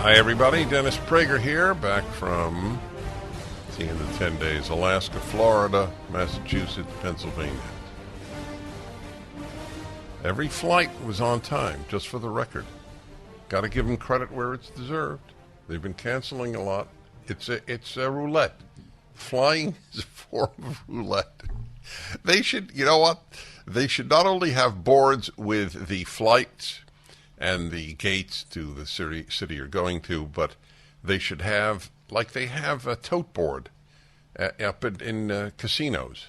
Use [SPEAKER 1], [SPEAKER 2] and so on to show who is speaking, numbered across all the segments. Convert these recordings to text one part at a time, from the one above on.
[SPEAKER 1] Hi, everybody. Dennis Prager here, back from the end of 10 days. Alaska, Florida, Massachusetts, Pennsylvania. Every flight was on time, just for the record. Got to give them credit where it's deserved. They've been canceling a lot. It's a roulette. Flying is a form of roulette. They should, you know what? They should not only have boards with the flights and the gates to the city you're going to, but they should have, like they have a tote board up in casinos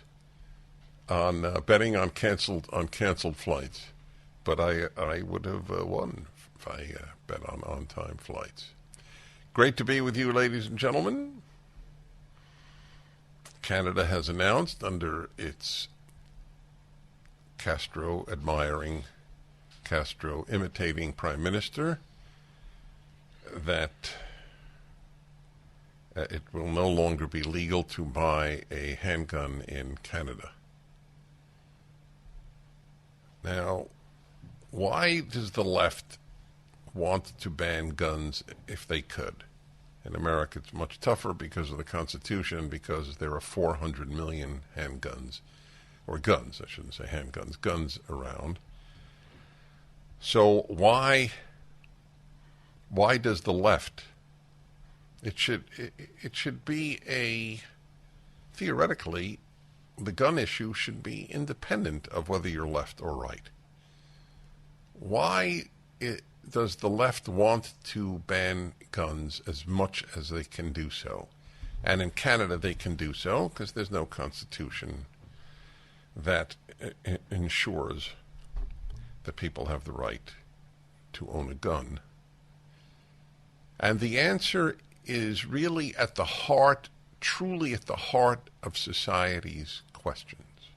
[SPEAKER 1] on betting on canceled flights. But I would have won if I bet on on-time flights. Great to be with you, ladies and gentlemen. Canada has announced, under its Castro-admiring, Castro-imitating Prime Minister, that it will no longer be legal to buy a handgun in Canada. Now, why does the left want to ban guns if they could? In America, it's much tougher because of the Constitution, because there are 400 million handguns, or guns, I shouldn't say handguns, guns around. So why does the left? It should be theoretically, the gun issue should be independent of whether you're left or right. Why does the left want to ban guns as much as they can do so? And in Canada they can do so because there's no constitution that ensures that people have the right to own a gun. And the answer is really at the heart, truly at the heart of society's questions.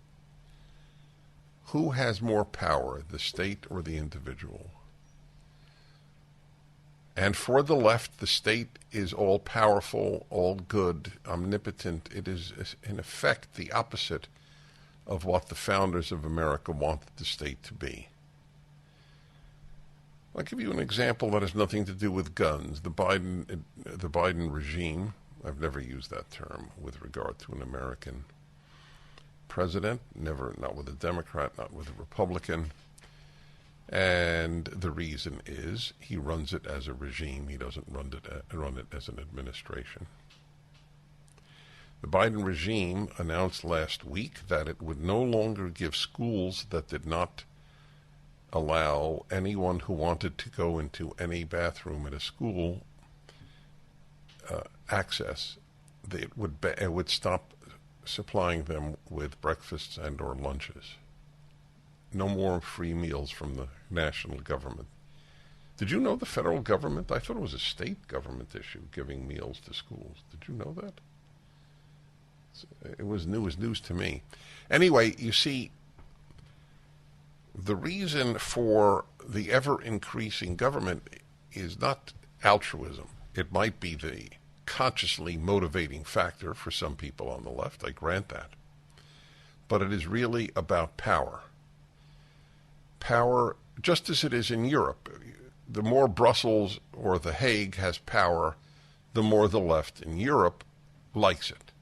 [SPEAKER 1] Who has more power, the state or the individual? And for the left, the state is all-powerful, all-good, omnipotent. It is, in effect, the opposite of what the founders of America wanted the state to be. I'll give you an example that has nothing to do with guns. The Biden regime, I've never used that term with regard to an American president, never, not with a Democrat, not with a Republican. And the reason is he runs it as a regime. He doesn't run it as an administration. The Biden regime announced last week that it would no longer give schools that did not allow anyone who wanted to go into any bathroom at a school access. It would stop supplying them with breakfasts and or lunches. No more free meals from the national government. Did you know the federal government? I thought it was a state government issue, giving meals to schools. Did you know that? It was news to me. Anyway, you see, the reason for the ever-increasing government is not altruism. It might be the consciously motivating factor for some people on the left, I grant that. But it is really about power. Power, just as it is in Europe. The more Brussels or The Hague has power, the more the left in Europe likes it.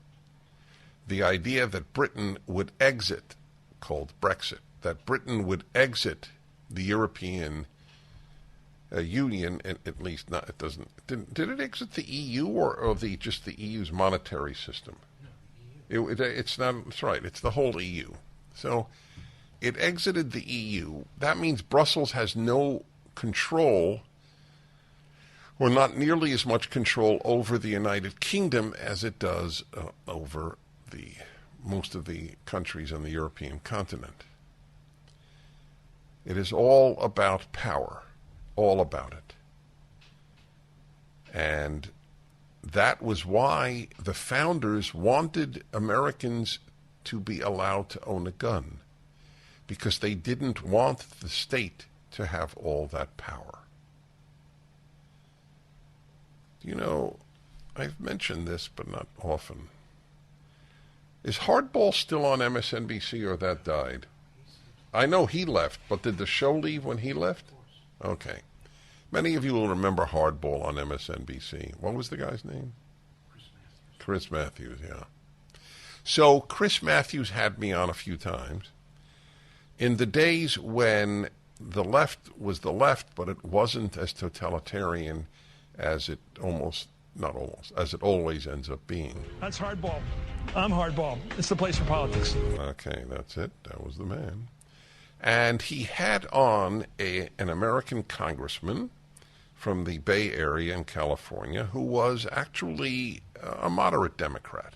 [SPEAKER 1] The idea that Britain would exit, called Brexit, that Britain would exit the European Union, at least not, it doesn't. Did it exit the EU or just the EU's monetary system? No, the EU. It's not. That's right. It's the whole EU. So it exited the EU. That means Brussels has no control, or not nearly as much control over the United Kingdom as it does over most of the countries on the European continent. It is all about power, all about it. And that was why the founders wanted Americans to be allowed to own a gun, because they didn't want the state to have all that power. You know, I've mentioned this, but not often. Is Hardball still on MSNBC, or that died? I know he left, but did the show leave when he left? Okay. Many of you will remember Hardball on MSNBC. What was the guy's name? Chris Matthews, yeah. So Chris Matthews had me on a few times. In the days when the left was the left, but it wasn't as totalitarian as it as it always ends up being.
[SPEAKER 2] That's Hardball. I'm Hardball. It's the place for politics.
[SPEAKER 1] Okay, that's it. That was the man. And he had on an American congressman from the Bay Area in California who was actually a moderate Democrat.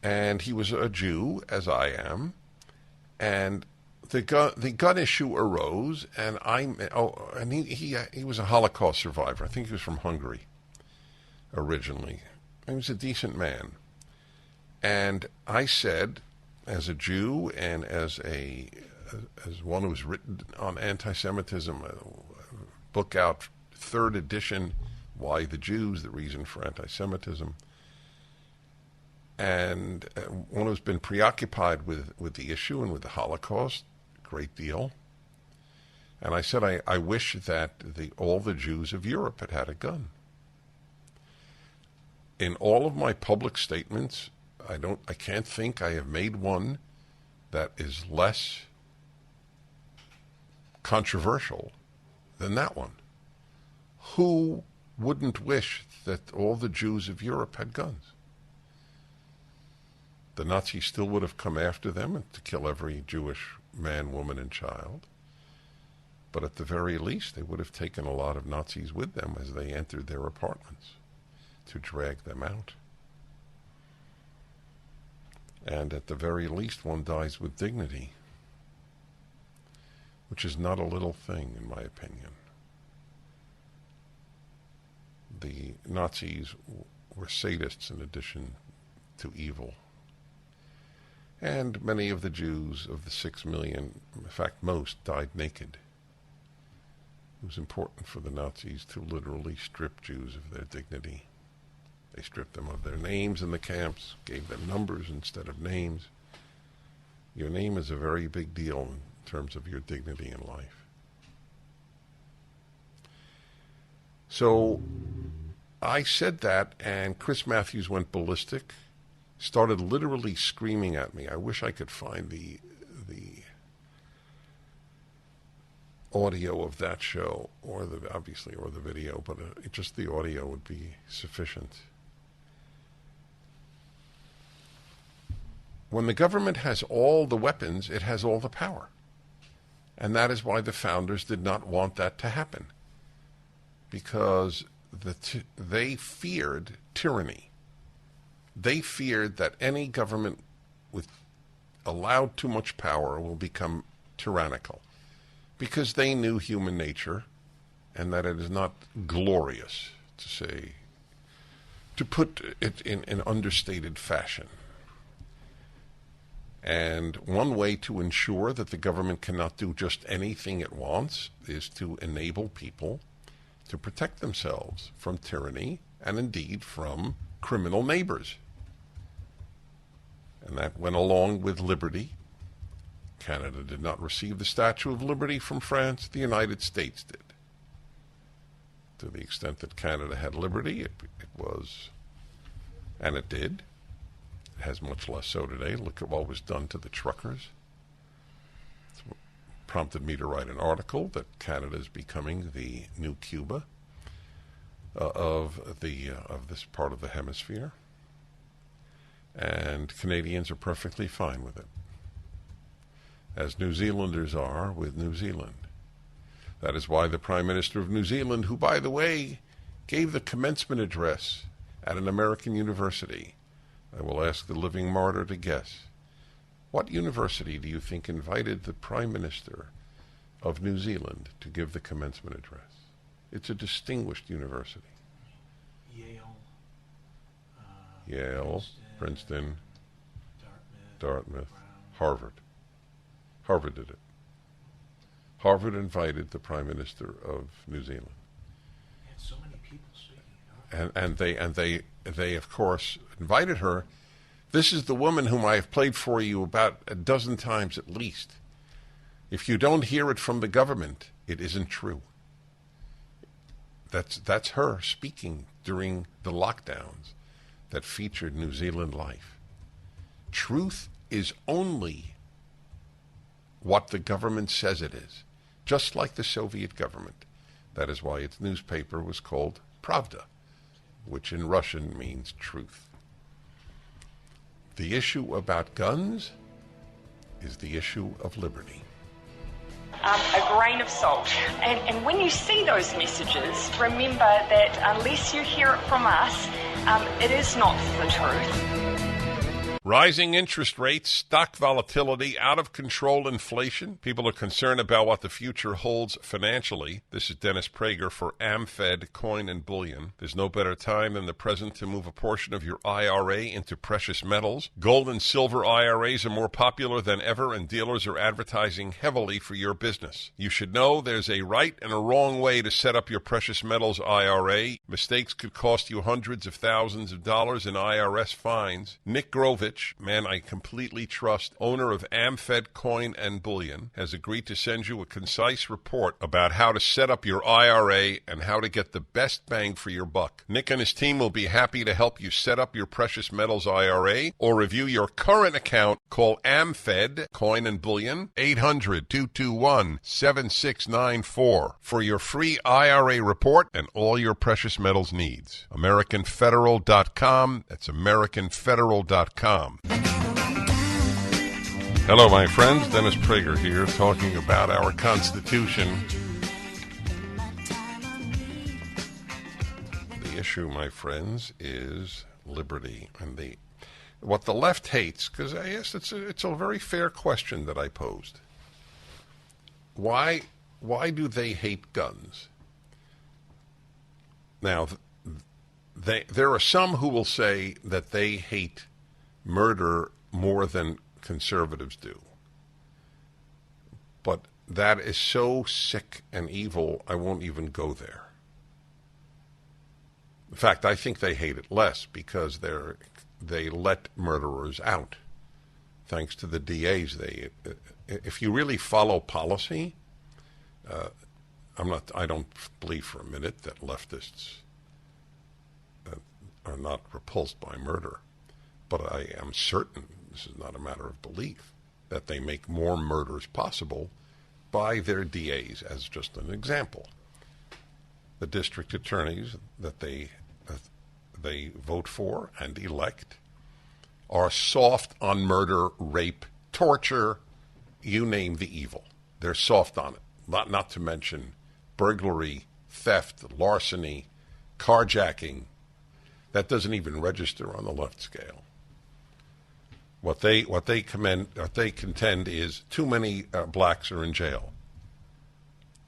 [SPEAKER 1] And he was a Jew, as I am. And the gun issue arose, and he was a Holocaust survivor. I think he was from Hungary originally. He was a decent man. And I said, as a Jew and as one who's written on anti-Semitism, a book out, 3rd edition, Why the Jews, The Reason for Anti-Semitism, and one who's been preoccupied with the issue and with the Holocaust a great deal. And I said, I wish that all the Jews of Europe had had a gun. In all of my public statements, I can't think I have made one that is less controversial than that one. Who wouldn't wish that all the Jews of Europe had guns? The Nazis still would have come after them to kill every Jewish man, woman, and child. But at the very least, they would have taken a lot of Nazis with them as they entered their apartments to drag them out. And at the very least, one dies with dignity, which is not a little thing, in my opinion. The Nazis were sadists in addition to evil. And many of the Jews, of the 6 million, in fact most, died naked. It was important for the Nazis to literally strip Jews of their dignity. They stripped them of their names in the camps, gave them numbers instead of names. Your name is a very big deal in terms of your dignity in life. So I said that, and Chris Matthews went ballistic, started literally screaming at me. I wish I could find the audio of that show, or the video, but just the audio would be sufficient. When the government has all the weapons, it has all the power. And that is why the founders did not want that to happen. Because they feared tyranny. They feared that any government with allowed too much power will become tyrannical. Because they knew human nature and that it is not glorious to put it in an understated fashion. And one way to ensure that the government cannot do just anything it wants is to enable people to protect themselves from tyranny and indeed from criminal neighbors. And that went along with liberty. Canada did not receive the Statue of Liberty from France. The United States did. To the extent that Canada had liberty, it was, and it did. It has much less so today. Look at what was done to the truckers. It's what prompted me to write an article that Canada is becoming the new Cuba of this part of the hemisphere. And Canadians are perfectly fine with it, as New Zealanders are with New Zealand. That is why the Prime Minister of New Zealand, who, by the way, gave the commencement address at an American university, I will ask the living martyr to guess, what university do you think invited the Prime Minister of New Zealand to give the commencement address? It's a distinguished university. Yale, Princeton, Dartmouth, Harvard. Harvard did it. Harvard invited the Prime Minister of New Zealand.
[SPEAKER 3] And so many people speaking.
[SPEAKER 1] And they of course invited her. This is the woman whom I have played for you about a dozen times at least. If you don't hear it from the government, it isn't true. That's her speaking during the lockdowns that featured New Zealand Life. Truth is only what the government says it is, just like the Soviet government. That is why its newspaper was called Pravda, which in Russian means truth. The issue about guns is the issue of liberty.
[SPEAKER 4] A grain of salt. And when you see those messages, remember that unless you hear it from us, it is not the truth.
[SPEAKER 1] Rising interest rates, stock volatility, out-of-control inflation. People are concerned about what the future holds financially. This is Dennis Prager for AmFed Coin and Bullion. There's no better time than the present to move a portion of your IRA into precious metals. Gold and silver IRAs are more popular than ever, and dealers are advertising heavily for your business. You should know there's a right and a wrong way to set up your precious metals IRA. Mistakes could cost you hundreds of thousands of dollars in IRS fines. Nick Grovich, man I completely trust, owner of AmFed Coin and Bullion, has agreed to send you a concise report about how to set up your IRA and how to get the best bang for your buck. Nick and his team will be happy to help you set up your precious metals IRA or review your current account. Call AmFed Coin and Bullion, 800-221-7694 for your free IRA report and all your precious metals needs. AmericanFederal.com. That's AmericanFederal.com. Hello, my friends. Dennis Prager here, talking about our Constitution. The issue, my friends, is liberty, and what the left hates. Because I guess it's a very fair question that I posed. Why do they hate guns? Now, there are some who will say that they hate murder more than conservatives do. But that is so sick and evil, I won't even go there. In fact, I think they hate it less because they let murderers out. Thanks to the DAs, if you really follow policy, I don't believe for a minute that leftists are not repulsed by murder. But I am certain, this is not a matter of belief, that they make more murders possible by their DAs, as just an example. The district attorneys that they vote for and elect are soft on murder, rape, torture, you name the evil. They're soft on it. Not to mention burglary, theft, larceny, carjacking. That doesn't even register on the left scale. What they contend is too many blacks are in jail,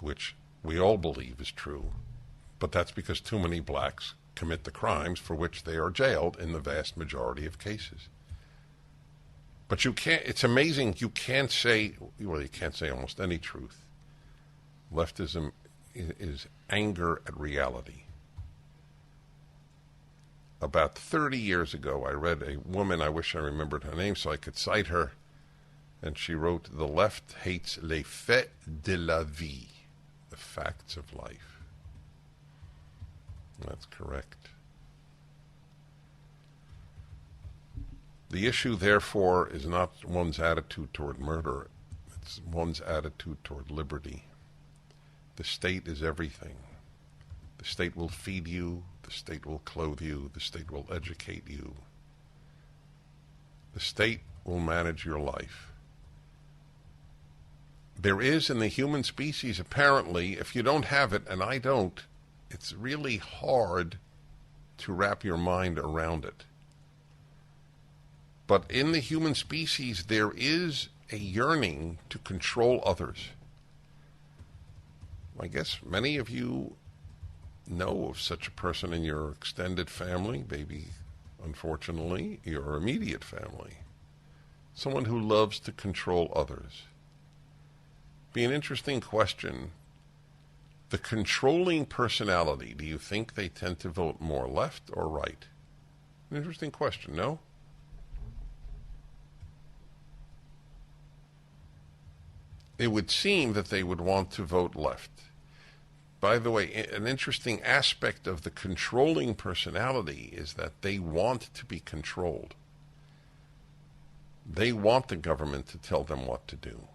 [SPEAKER 1] which we all believe is true, but that's because too many blacks commit the crimes for which they are jailed in the vast majority of cases. But you can't. It's amazing. You can't say almost any truth. Leftism is anger at reality. About 30 years ago, I read a woman, I wish I remembered her name so I could cite her, and she wrote, "The left hates les faits de la vie," the facts of life. That's correct. The issue, therefore, is not one's attitude toward murder, it's one's attitude toward liberty. The state is everything. The state will feed you, the state will clothe you, the state will educate you. The state will manage your life. There is in the human species, apparently, if you don't have it, and I don't, it's really hard to wrap your mind around it. But in the human species, there is a yearning to control others. I guess many of you know of such a person in your extended family, maybe, unfortunately, your immediate family. Someone who loves to control others. Be an interesting question. The controlling personality, do you think they tend to vote more left or right? An interesting question, no? It would seem that they would want to vote left. by the way, an interesting aspect of the controlling personality is that they want to be controlled. They want the government to tell them what to do.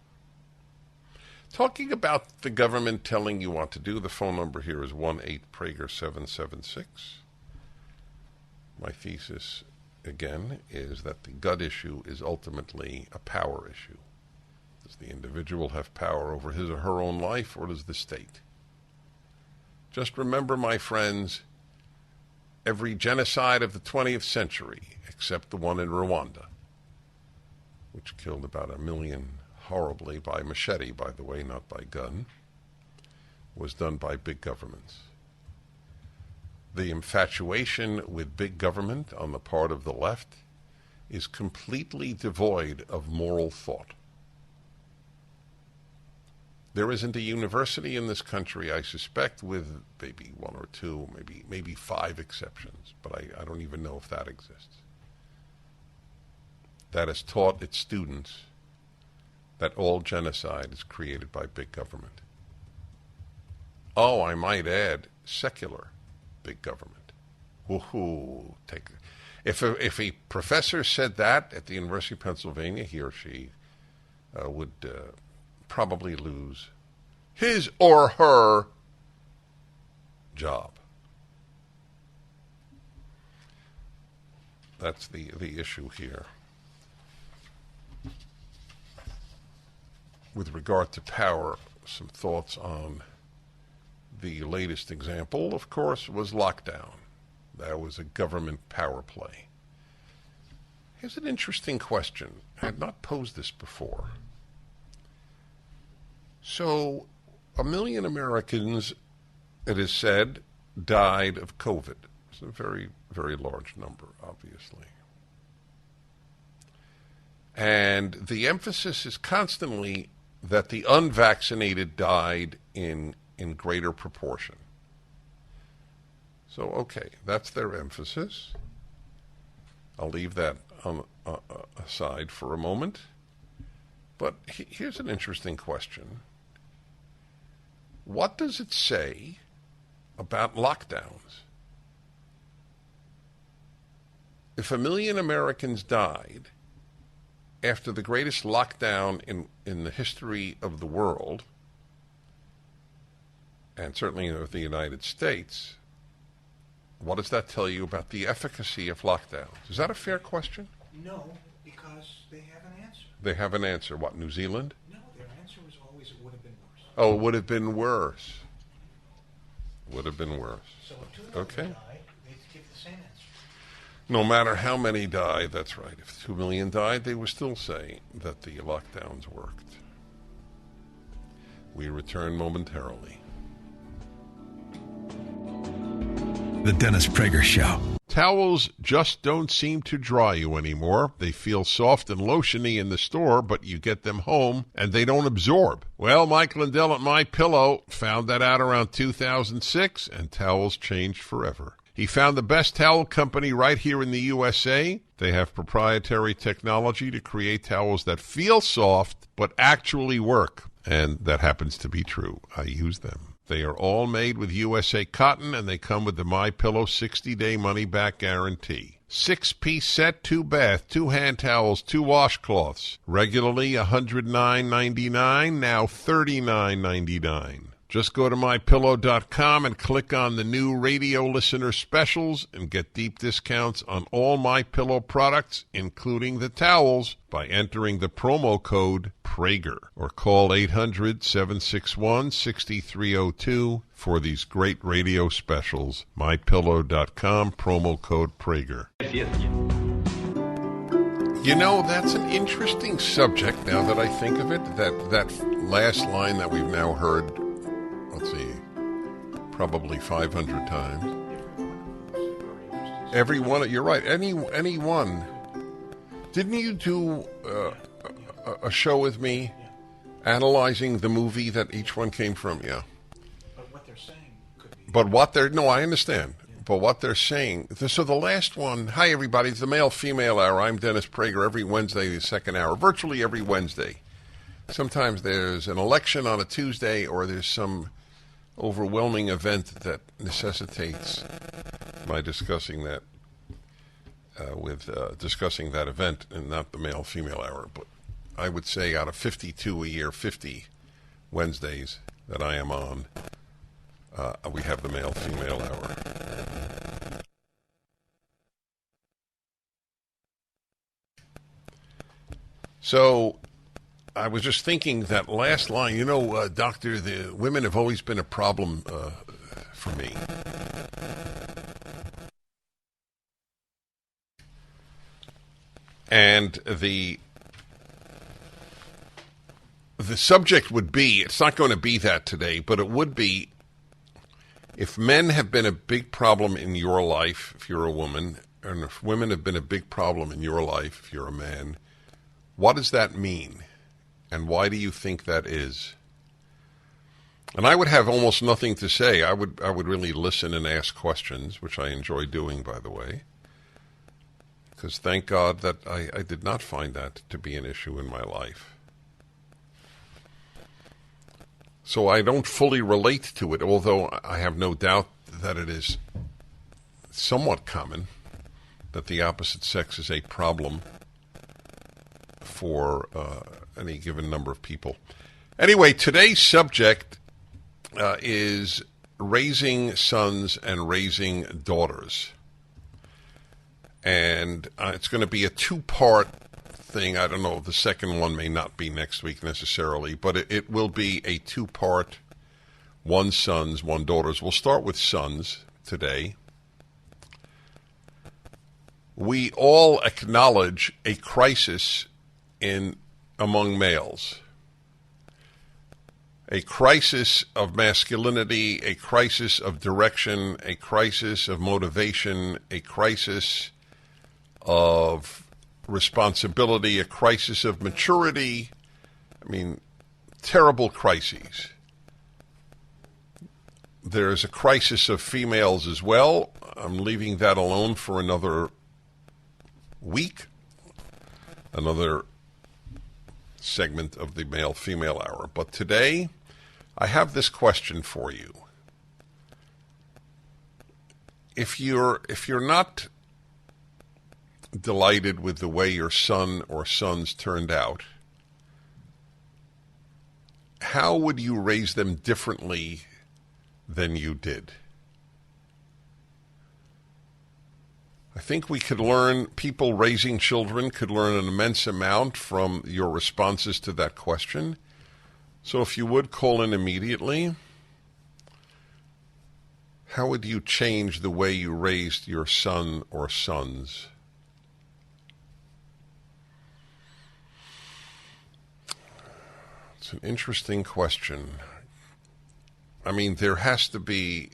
[SPEAKER 1] Talking about the government telling you what to do, the phone number here is 1-8-PRAGER-776. My thesis, again, is that the gut issue is ultimately a power issue. Does the individual have power over his or her own life, or does the state? Just remember, my friends, every genocide of the 20th century, except the one in Rwanda, which killed about 1 million horribly by machete, by the way, not by gun, was done by big governments. The infatuation with big government on the part of the left is completely devoid of moral thought. There isn't a university in this country, I suspect, with maybe 1 or 2, maybe 5 exceptions, but I don't even know if that exists, that has taught its students that all genocide is created by big government. Oh, I might add, secular big government. Woohoo! If a professor said that at the University of Pennsylvania, he or she would probably lose his or her job. That's the issue here. With regard to power, some thoughts on the latest example, of course, was lockdown. That was a government power play. Here's an interesting question. I had not posed this before. So, 1 million Americans, it is said, died of COVID. It's a very, very large number, obviously. And the emphasis is constantly that the unvaccinated died in greater proportion. So, okay, that's their emphasis. I'll leave that aside for a moment. But here's an interesting question. What does it say about lockdowns? If 1 million Americans died after the greatest lockdown in the history of the world, and certainly of the United States, what does that tell you about the efficacy of lockdowns? Is that a fair question?
[SPEAKER 3] No, because they have an answer.
[SPEAKER 1] They have an answer. What, New Zealand?
[SPEAKER 3] No, their answer was always it would have been worse.
[SPEAKER 1] Oh, it would have been worse. Would have been worse.
[SPEAKER 3] So if 2 million
[SPEAKER 1] Okay.
[SPEAKER 3] die, they give the same answer.
[SPEAKER 1] No matter how many died, that's right. If 2 million died, they would still say that the lockdowns worked. We return momentarily.
[SPEAKER 5] The Dennis Prager Show.
[SPEAKER 1] Towels just don't seem to dry you anymore. They feel soft and lotiony in the store, but you get them home and they don't absorb. Well, Mike Lindell at MyPillow found that out around 2006, and towels changed forever. He found the best towel company right here in the USA. They have proprietary technology to create towels that feel soft but actually work, and that happens to be true. I use them. They are all made with USA cotton, and they come with the MyPillow 60-day money-back guarantee. 6-piece set, 2 bath, 2 hand towels, 2 washcloths. Regularly $109.99, now $39.99. Just go to MyPillow.com and click on the new radio listener specials and get deep discounts on all MyPillow products, including the towels, by entering the promo code Prager, or call 800-761-6302 for these great radio specials. MyPillow.com, promo code Prager. You know, that's an interesting subject now that I think of it, that last line that we've now heard, let's see, probably 500 times. Every one, you're right, any one. Didn't you do a show with me analyzing the movie that each one came from? Yeah.
[SPEAKER 3] But what they're saying could be...
[SPEAKER 1] No, I understand. But what they're saying, so the last one, hi everybody, it's the male-female hour. I'm Dennis Prager, every Wednesday, the second hour, virtually every Wednesday. Sometimes there's an election on a Tuesday, or there's some overwhelming event that necessitates my discussing that discussing that event and not the male-female hour. But I would say out of 52 a year, 50 Wednesdays that I am on, we have the male-female hour. So I was just thinking that last line, doctor, the women have always been a problem for me. And the subject would be, it's not going to be that today, but it would be, if men have been a big problem in your life, if you're a woman, and if women have been a big problem in your life, if you're a man, what does that mean? And why do you think that is? And I would have almost nothing to say. I would really listen and ask questions, which I enjoy doing, by the way. Because thank God that I did not find that to be an issue in my life. So I don't fully relate to it, although I have no doubt that it is somewhat common that the opposite sex is a problem for any given number of people. Anyway, today's subject is raising sons and raising daughters. And it's going to be a two-part thing. I don't know, the second one may not be next week necessarily, but it will be a two-part, one sons, one daughters. We'll start with sons today. We all acknowledge a crisis among males. A crisis of masculinity, a crisis of direction, a crisis of motivation, a crisis of responsibility, a crisis of maturity. I mean, terrible crises. There's a crisis of females as well. I'm leaving that alone for another week, another segment of the male-female hour. But today, I have this question for you. If you're not delighted with the way your son or sons turned out, how would you raise them differently than you did? I think people raising children could learn an immense amount from your responses to that question. So if you would call in immediately, how would you change the way you raised your son or sons? It's an interesting question. I mean, there have to be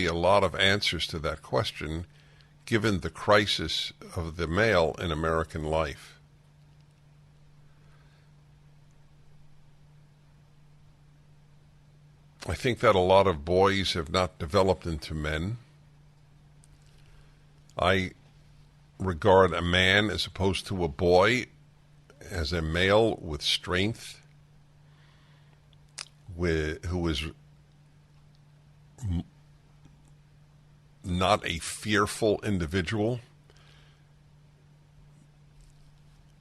[SPEAKER 1] a lot of answers to that question, given the crisis of the male in American life. I think that a lot of boys have not developed into men. I regard a man as opposed to a boy as a male with strength, who is not a fearful individual.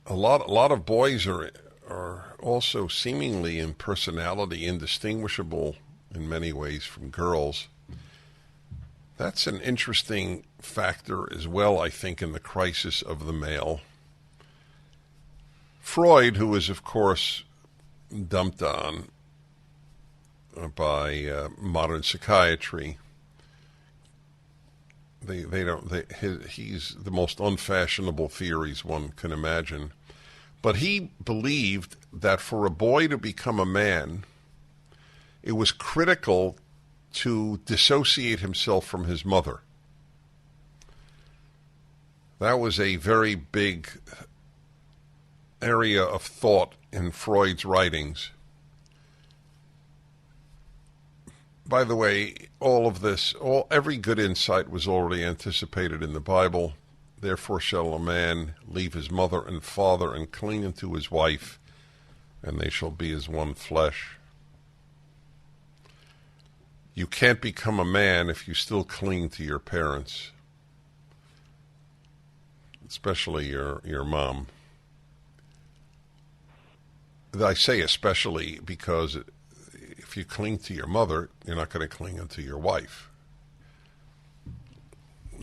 [SPEAKER 1] A lot of boys are also seemingly in personality indistinguishable in many ways from girls. That's an interesting factor as well, I think, in the crisis of the male. Freud, who is, of course, dumped on by modern psychiatry, he's the most unfashionable theories one can imagine. But he believed that for a boy to become a man, it was critical to dissociate himself from his mother. That was a very big area of thought in Freud's writings. By the way, every good insight was already anticipated in the Bible. Therefore shall a man leave his mother and father and cling unto his wife, and they shall be as one flesh. You can't become a man if you still cling to your parents, especially your mom. I say especially because if you cling to your mother, you're not going to cling to your wife.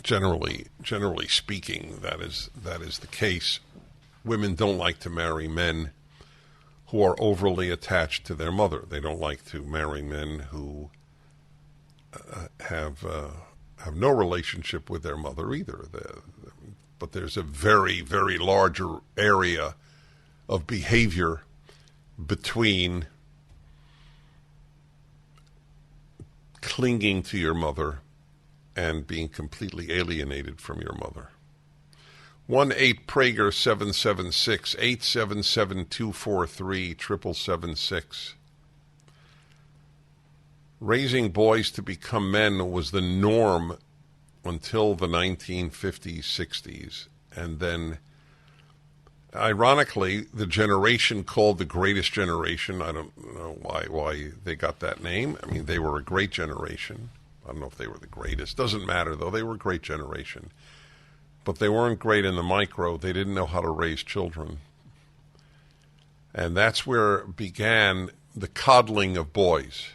[SPEAKER 1] Generally speaking, that is the case. Women don't like to marry men who are overly attached to their mother. They don't like to marry men who have no relationship with their mother either. But there's a very, very larger area of behavior between clinging to your mother and being completely alienated from your mother. 1-8-PRAGER-776, 877-243-7776. Raising boys to become men was the norm until the 1950s, 60s. And then, ironically, the generation called the greatest generation, I don't know why they got that name. I mean, they were a great generation. I don't know if they were the greatest. Doesn't matter, though. They were a great generation. But they weren't great in the micro. They didn't know how to raise children. And that's where began the coddling of boys.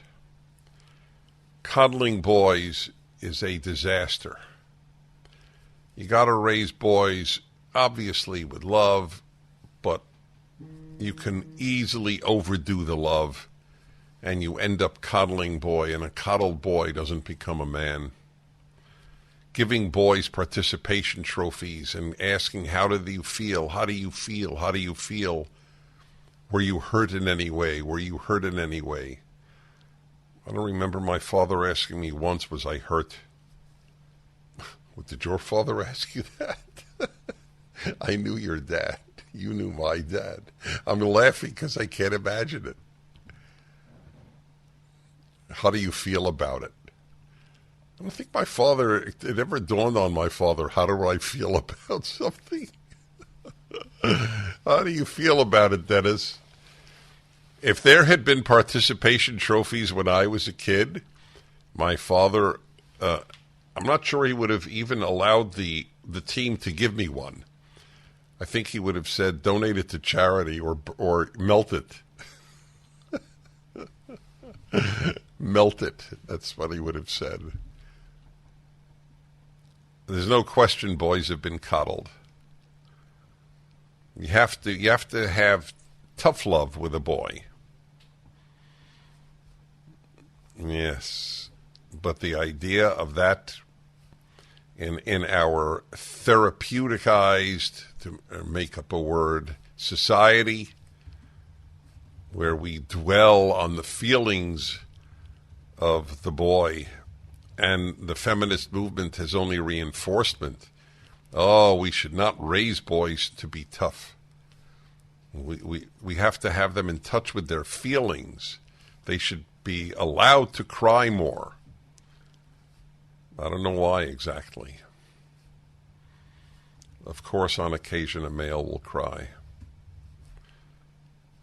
[SPEAKER 1] Coddling boys is a disaster. You got to raise boys, obviously, with love, but you can easily overdo the love, and you end up coddling boy, and a coddled boy doesn't become a man. Giving boys participation trophies and asking, how do you feel? How do you feel? How do you feel? Were you hurt in any way? Were you hurt in any way? I don't remember my father asking me once, was I hurt? Did your father ask you that? I knew your dad. You knew my dad. I'm laughing because I can't imagine it. How do you feel about it? I don't think my father, it ever dawned on my father, how do I feel about something? How do you feel about it, Dennis? If there had been participation trophies when I was a kid, my father, I'm not sure he would have even allowed the team to give me one. I think he would have said, donate it to charity or melt it. Melt it. That's what he would have said. There's no question boys have been coddled. You have to have tough love with a boy. Yes. But the idea of that in our therapeuticized, to make up a word, society, where we dwell on the feelings of the boy, and the feminist movement has only reinforcement. Oh, we should not raise boys to be tough. We have to have them in touch with their feelings. They should be allowed to cry more. I don't know why exactly. Of course, on occasion, a male will cry.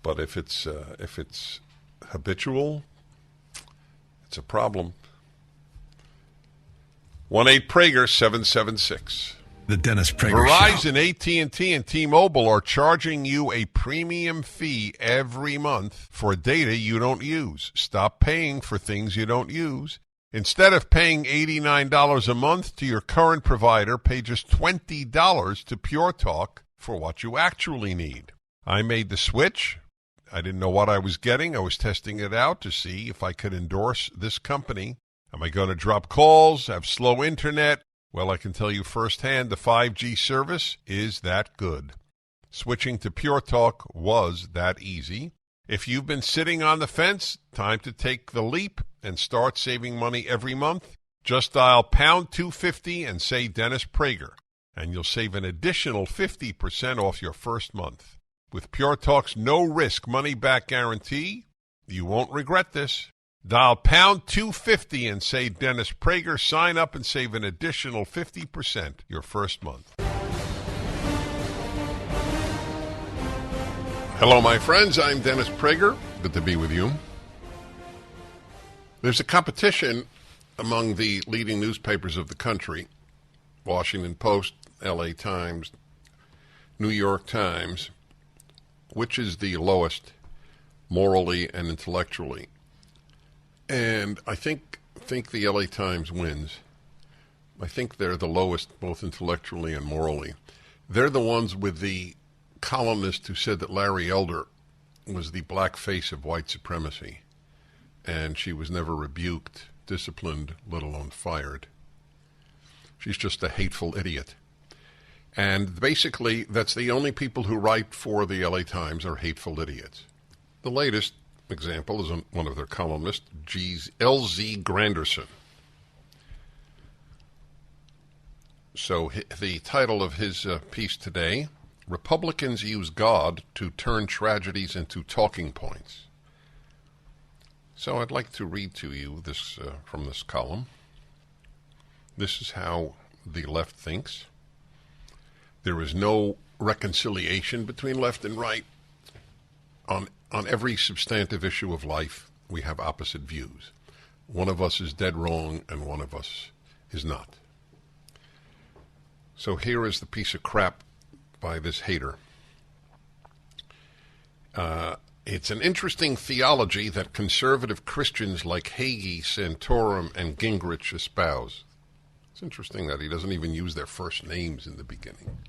[SPEAKER 1] But if it's habitual, it's a problem. 1-8-PRAGER-776.
[SPEAKER 5] The Dennis Prager Show.
[SPEAKER 1] Verizon, AT&T, and T-Mobile are charging you a premium fee every month for data you don't use. Stop paying for things you don't use. Instead of paying $89 a month to your current provider, pay just $20 to Pure Talk for what you actually need. I made the switch. I didn't know what I was getting. I was testing it out to see if I could endorse this company. Am I going to drop calls, have slow internet? Well, I can tell you firsthand, the 5G service is that good. Switching to Pure Talk was that easy. If you've been sitting on the fence, time to take the leap and start saving money every month. Just dial pound 250 and say Dennis Prager, and you'll save an additional 50% off your first month. With Pure Talk's no-risk money-back guarantee, you won't regret this. Dial pound 250 and say Dennis Prager. Sign up and save an additional 50% your first month. Hello, my friends. I'm Dennis Prager. Good to be with you. There's a competition among the leading newspapers of the country, Washington Post, LA Times, New York Times, which is the lowest morally and intellectually. And I think the LA Times wins. I think they're the lowest both intellectually and morally. They're the ones with the columnist who said that Larry Elder was the black face of white supremacy, and she was never rebuked, disciplined, let alone fired. She's just a hateful idiot. And basically, that's the only people who write for the LA Times are hateful idiots. The latest example is one of their columnists, LZ Granderson. So the title of his piece today, Republicans Use God to Turn Tragedies into Talking Points. So I'd like to read to you this from this column. This is how the left thinks. There is no reconciliation between left and right. On every substantive issue of life, we have opposite views. One of us is dead wrong and one of us is not. So here is the piece of crap by this hater. It's an interesting theology that conservative Christians like Hagee, Santorum, and Gingrich espouse. It's interesting that he doesn't even use their first names in the beginning.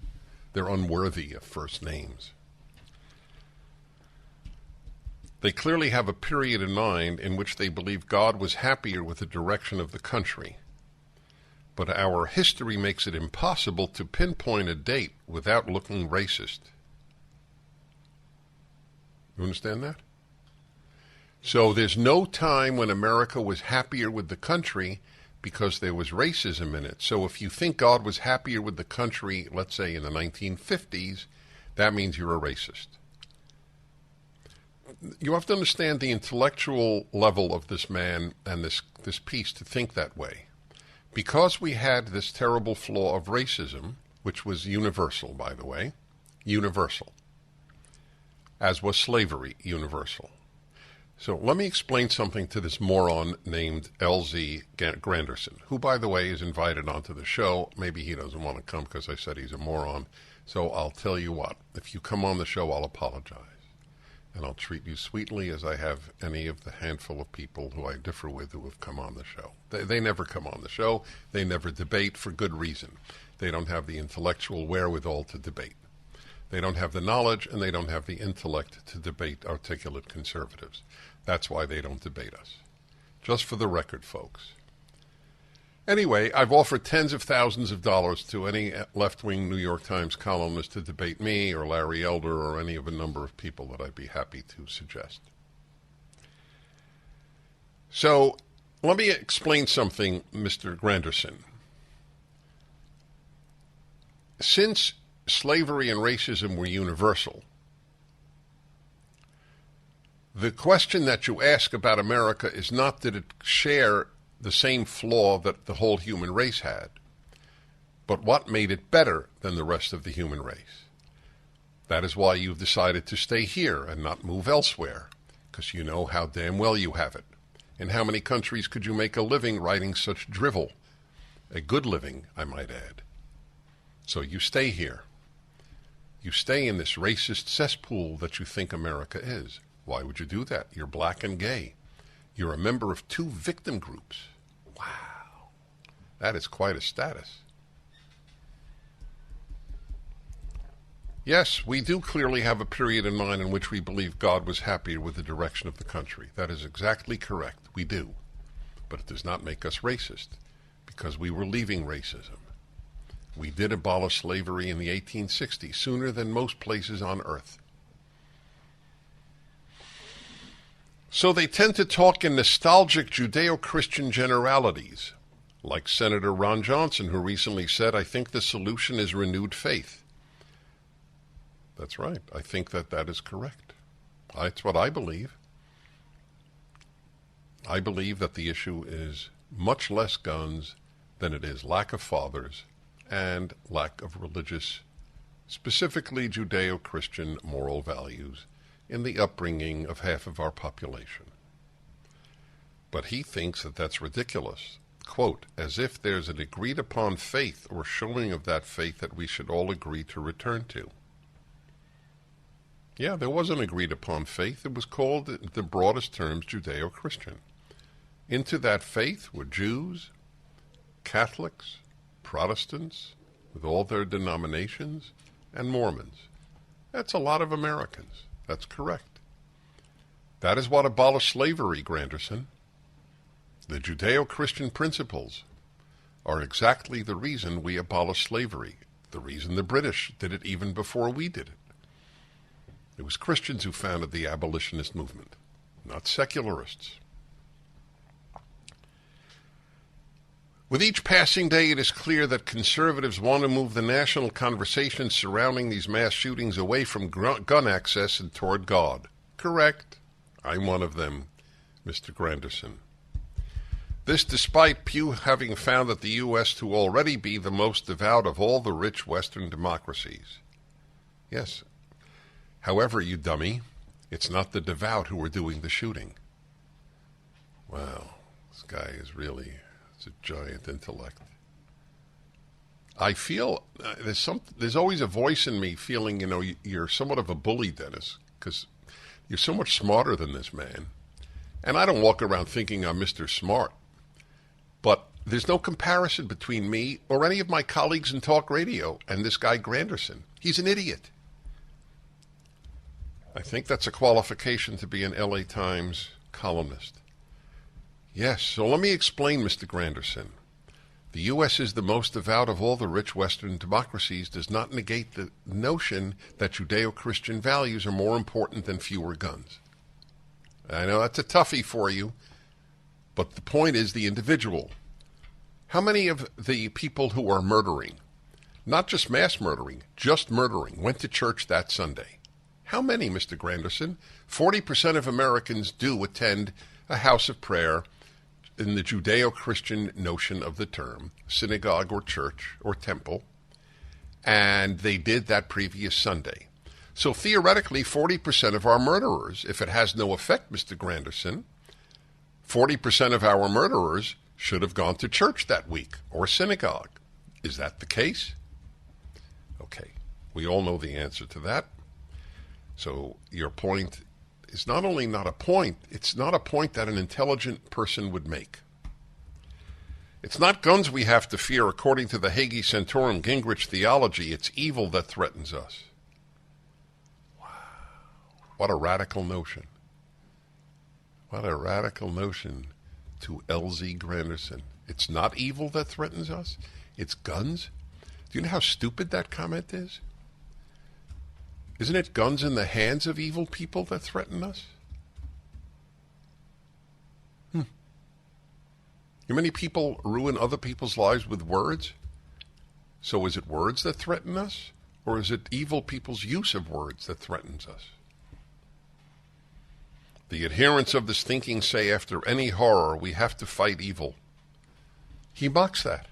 [SPEAKER 1] They're unworthy of first names. They clearly have a period in mind in which they believe God was happier with the direction of the country. But our history makes it impossible to pinpoint a date without looking racist. You understand that? So there's no time when America was happier with the country because there was racism in it. So if you think God was happier with the country, let's say in the 1950s, that means you're a racist. You have to understand the intellectual level of this man and this piece to think that way. Because we had this terrible flaw of racism, which was universal, by the way, universal, as was slavery, universal. So let me explain something to this moron named LZ Granderson, who, by the way, is invited onto the show. Maybe he doesn't want to come because I said he's a moron. So I'll tell you what, if you come on the show, I'll apologize. And I'll treat you sweetly as I have any of the handful of people who I differ with who have come on the show. They never come on the show. They never debate for good reason. They don't have the intellectual wherewithal to debate. They don't have the knowledge and they don't have the intellect to debate articulate conservatives. That's why they don't debate us. Just for the record, folks. Anyway, I've offered tens of thousands of dollars to any left-wing New York Times columnist to debate me or Larry Elder or any of a number of people that I'd be happy to suggest. So let me explain something, Mr. Granderson. Since slavery and racism were universal, the question that you ask about America is not did it share the same flaw that the whole human race had, but what made it better than the rest of the human race? That is why you've decided to stay here and not move elsewhere, because you know how damn well you have it. In how many countries could you make a living writing such drivel? A good living, I might add. So you stay here. You stay in this racist cesspool that you think America is. Why would you do that? You're black and gay. You're a member of two victim groups. Wow. That is quite a status. Yes, we do clearly have a period in mind in which we believe God was happier with the direction of the country. That is exactly correct. We do. But it does not make us racist, because we were leaving racism. We did abolish slavery in the 1860s, sooner than most places on earth. So they tend to talk in nostalgic Judeo-Christian generalities, like Senator Ron Johnson, who recently said, I think the solution is renewed faith. That's right. I think that is correct. That's what I believe. I believe that the issue is much less guns than it is lack of fathers and lack of religious, specifically Judeo-Christian moral values in the upbringing of half of our population. but he thinks that that's ridiculous. Quote, as if there's an agreed-upon faith or showing of that faith that we should all agree to return to. Yeah, there was an agreed-upon faith. It was called, in the broadest terms, Judeo-Christian. Into that faith were Jews, Catholics, Protestants, with all their denominations, and Mormons. That's a lot of Americans. That's correct. That is what abolished slavery, Granderson. The Judeo-Christian principles are exactly the reason we abolished slavery, the reason the British did it even before we did it. It was Christians who founded the abolitionist movement, not secularists. With each passing day, it is clear that conservatives want to move the national conversation surrounding these mass shootings away from gun access and toward God. Correct. I'm one of them, Mr. Granderson. This despite Pew having found that the U.S. to already be the most devout of all the rich Western democracies. Yes. However, you dummy, it's not the devout who are doing the shooting. Wow, this guy is really, it's a giant intellect. I feel, there's always a voice in me feeling, you're somewhat of a bully, Dennis, because you're so much smarter than this man. And I don't walk around thinking I'm Mr. Smart. But there's no comparison between me or any of my colleagues in talk radio and this guy Granderson. He's an idiot. I think that's a qualification to be an LA Times columnist. Yes, so let me explain, Mr. Granderson. The U.S. is the most devout of all the rich Western democracies does not negate the notion that Judeo-Christian values are more important than fewer guns. I know that's a toughie for you. But the point is the individual. How many of the people who are murdering, not just mass murdering, just murdering, went to church that Sunday? How many, Mr. Granderson? 40% of Americans do attend a house of prayer in the Judeo-Christian notion of the term, synagogue or church or temple, and they did that previous Sunday. So theoretically, 40% of our murderers, if it has no effect, Mr. Granderson, 40% of our murderers should have gone to church that week or synagogue. Is that the case? Okay, we all know the answer to that. So your point is not only not a point, it's not a point that an intelligent person would make. It's not guns we have to fear according to the Hagee Santorum Gingrich theology. It's evil that threatens us. Wow, what a radical notion. What a radical notion to LZ Granderson. It's not evil that threatens us. It's guns. Do you know how stupid that comment is? Isn't it guns in the hands of evil people that threaten us? How many people ruin other people's lives with words? So is it words that threaten us? Or is it evil people's use of words that threatens us? The adherents of this thinking say after any horror, we have to fight evil. He mocks that.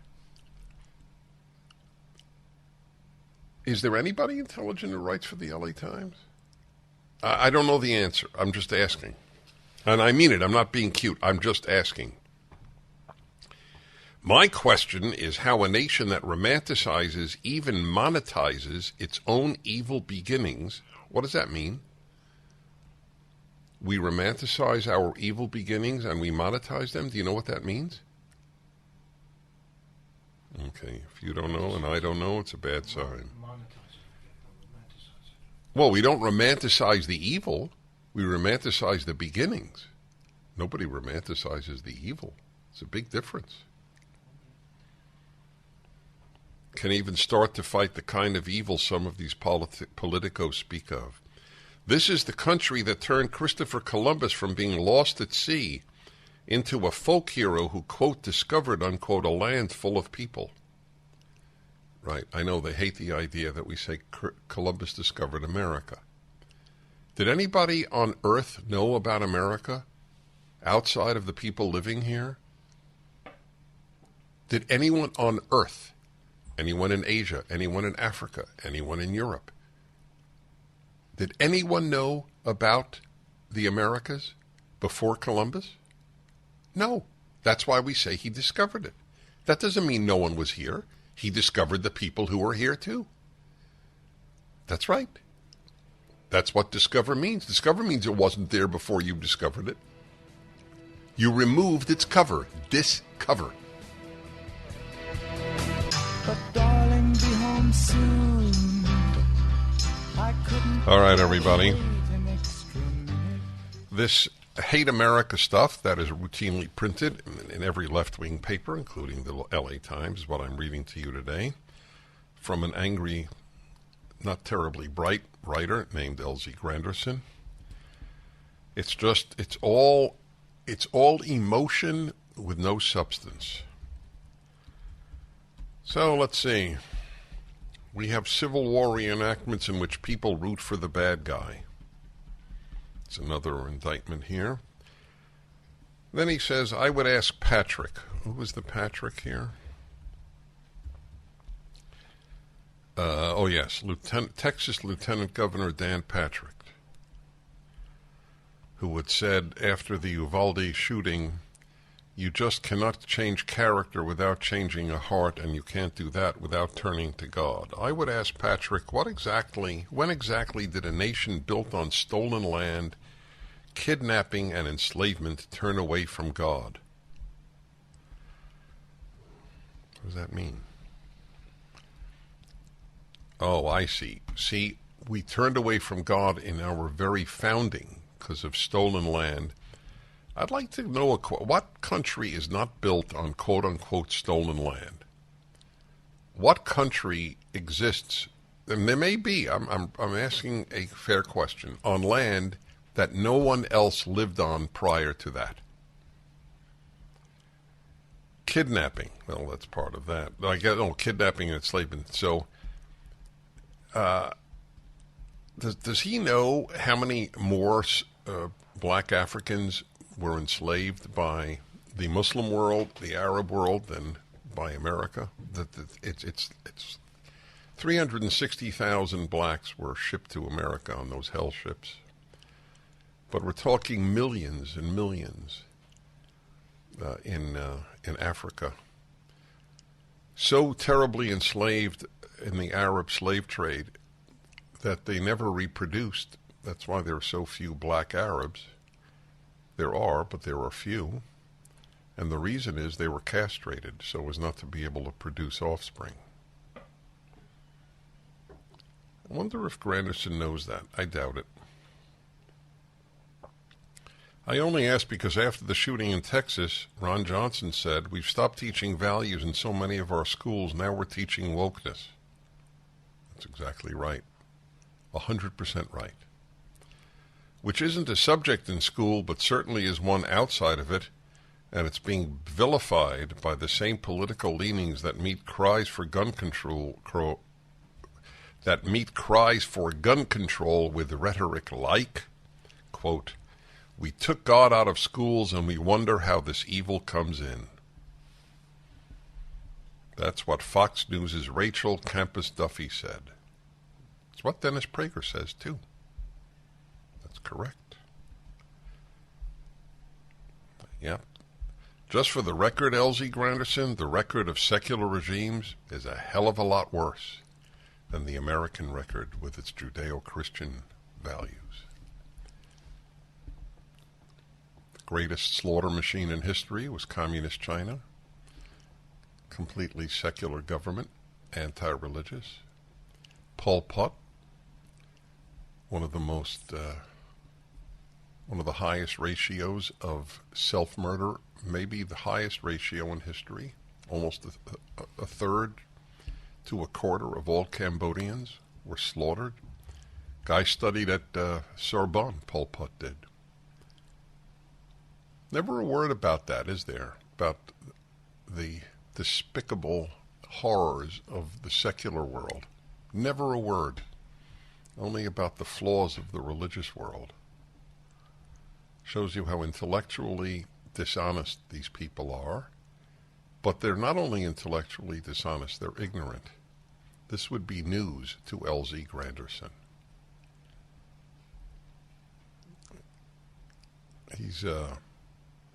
[SPEAKER 1] Is there anybody intelligent who writes for the LA Times? I don't know the answer. I'm just asking. And I mean it. I'm not being cute. I'm just asking. My question is how a nation that romanticizes, even monetizes its own evil beginnings, what does that mean? We romanticize our evil beginnings and we monetize them. Do you know what that means? Okay, if you don't know and I don't know, it's a bad sign. Well, we don't romanticize the evil. We romanticize the beginnings. Nobody romanticizes the evil. It's a big difference. Can even start to fight the kind of evil some of these politicos speak of. This is the country that turned Christopher Columbus from being lost at sea into a folk hero who, quote, discovered, unquote, a land full of people. Right, I know they hate the idea that we say Columbus discovered America. Did anybody on Earth know about America outside of the people living here? Did anyone on Earth, anyone in Asia, anyone in Africa, anyone in Europe, did anyone know about the Americas before Columbus? No. That's why we say he discovered it. That doesn't mean no one was here. He discovered the people who were here too. That's right. That's what discover means. Discover means it wasn't there before you discovered it. You removed its cover. Discover.
[SPEAKER 6] But darling, be home soon.
[SPEAKER 1] All right, everybody. This Hate America stuff that is routinely printed in every left-wing paper, including the LA Times, is what I'm reading to you today from an angry, not terribly bright writer named LZ Granderson. It's all emotion with no substance. So let's see. We have Civil War reenactments in which people root for the bad guy. It's another indictment here. Then he says, I would ask Patrick. Who was the Patrick here? Yes, Texas Lieutenant Governor Dan Patrick, who had said after the Uvalde shooting, you just cannot change character without changing a heart, and you can't do that without turning to God. I would ask Patrick, when exactly did a nation built on stolen land, kidnapping, and enslavement turn away from God? What does that mean? Oh, I see. See, we turned away from God in our very founding because of stolen land. I'd like to know what country is not built on quote-unquote stolen land? What country exists, and there may be, I'm asking a fair question, on land that no one else lived on prior to that? Kidnapping, well, that's part of that. I guess, kidnapping and enslavement. So, does he know how many more black Africans were enslaved by the Muslim world, the Arab world, than by America? It's 360,000 blacks were shipped to America on those hell ships. But we're talking millions and millions in Africa. So terribly enslaved in the Arab slave trade that they never reproduced. That's why there are so few black Arabs. There are, but there are few. And the reason is they were castrated so as not to be able to produce offspring. I wonder if Granderson knows that. I doubt it. I only ask because after the shooting in Texas, Ron Johnson said, we've stopped teaching values in so many of our schools, now we're teaching wokeness. That's exactly right. 100% right. Which isn't a subject in school, but certainly is one outside of it, and it's being vilified by the same political leanings that meet cries for gun control, with rhetoric like, quote, we took God out of schools and we wonder how this evil comes in. That's what Fox News' Rachel Campus Duffy said. It's what Dennis Prager says, too. That's correct. Yep. Just for the record, LZ Granderson, the record of secular regimes is a hell of a lot worse than the American record with its Judeo-Christian values. The greatest slaughter machine in history was Communist China. Completely secular government, anti-religious. Pol Pot, one of the highest ratios of self-murder, maybe the highest ratio in history. Almost a third to a quarter of all Cambodians were slaughtered. Guy studied at Sorbonne, Pol Pot did. Never a word about that, is there? About the despicable horrors of the secular world. Never a word. Only about the flaws of the religious world. Shows you how intellectually dishonest these people are. But they're not only intellectually dishonest, they're ignorant. This would be news to LZ Granderson. He's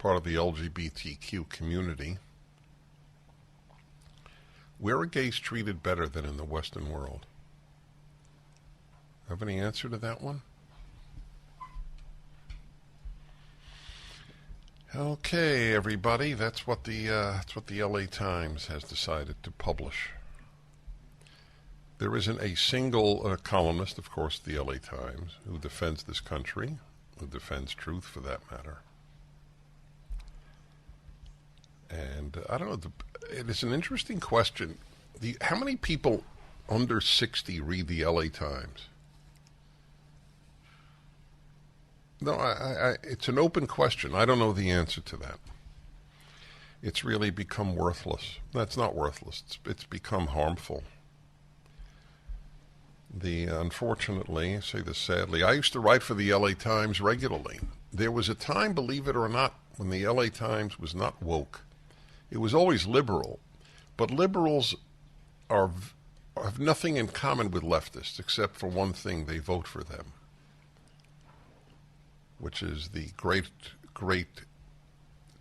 [SPEAKER 1] part of the LGBTQ community. Where are gays treated better than in the Western world? Have any answer to that one? Okay, everybody, that's what the LA Times has decided to publish. There isn't a single columnist, of course, the LA Times, who defends this country, who defends truth for that matter. And I don't know, it is an interesting question. How many people under 60 read the LA Times? No, it's an open question. I don't know the answer to that. It's really become worthless. That's not worthless. It's become harmful. Unfortunately, I say this sadly, I used to write for the LA Times regularly. There was a time, believe it or not, when the LA Times was not woke. It was always liberal, but liberals have nothing in common with leftists except for one thing: they vote for them, which is the great, great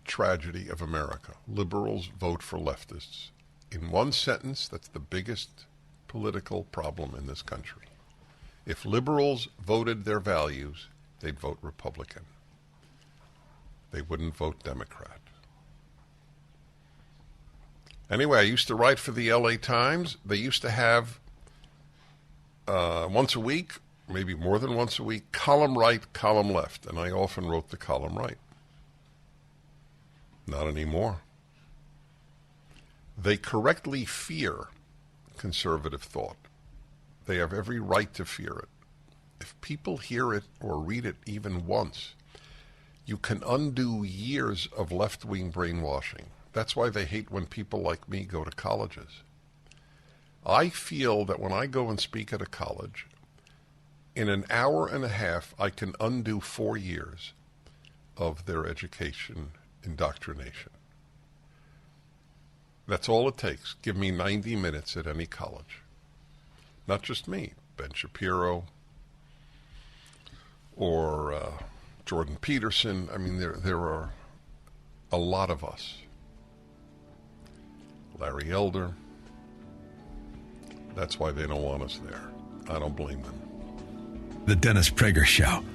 [SPEAKER 1] tragedy of America. Liberals vote for leftists. In one sentence, that's the biggest political problem in this country. If liberals voted their values, they'd vote Republican. They wouldn't vote Democrat. Anyway, I used to write for the LA Times. They used to have once a week, maybe more than once a week, column right, column left, and I often wrote the column right. Not anymore. They correctly fear conservative thought. They have every right to fear it. If people hear it or read it even once, you can undo years of left-wing brainwashing. That's why they hate when people like me go to colleges. I feel that when I go and speak at a college, in an hour and a half, I can undo 4 years of their education indoctrination. That's all it takes. Give me 90 minutes at any college. Not just me, Ben Shapiro or Jordan Peterson. I mean, there are a lot of us. Larry Elder. That's why they don't want us there. I don't blame them.
[SPEAKER 5] The Dennis Prager Show.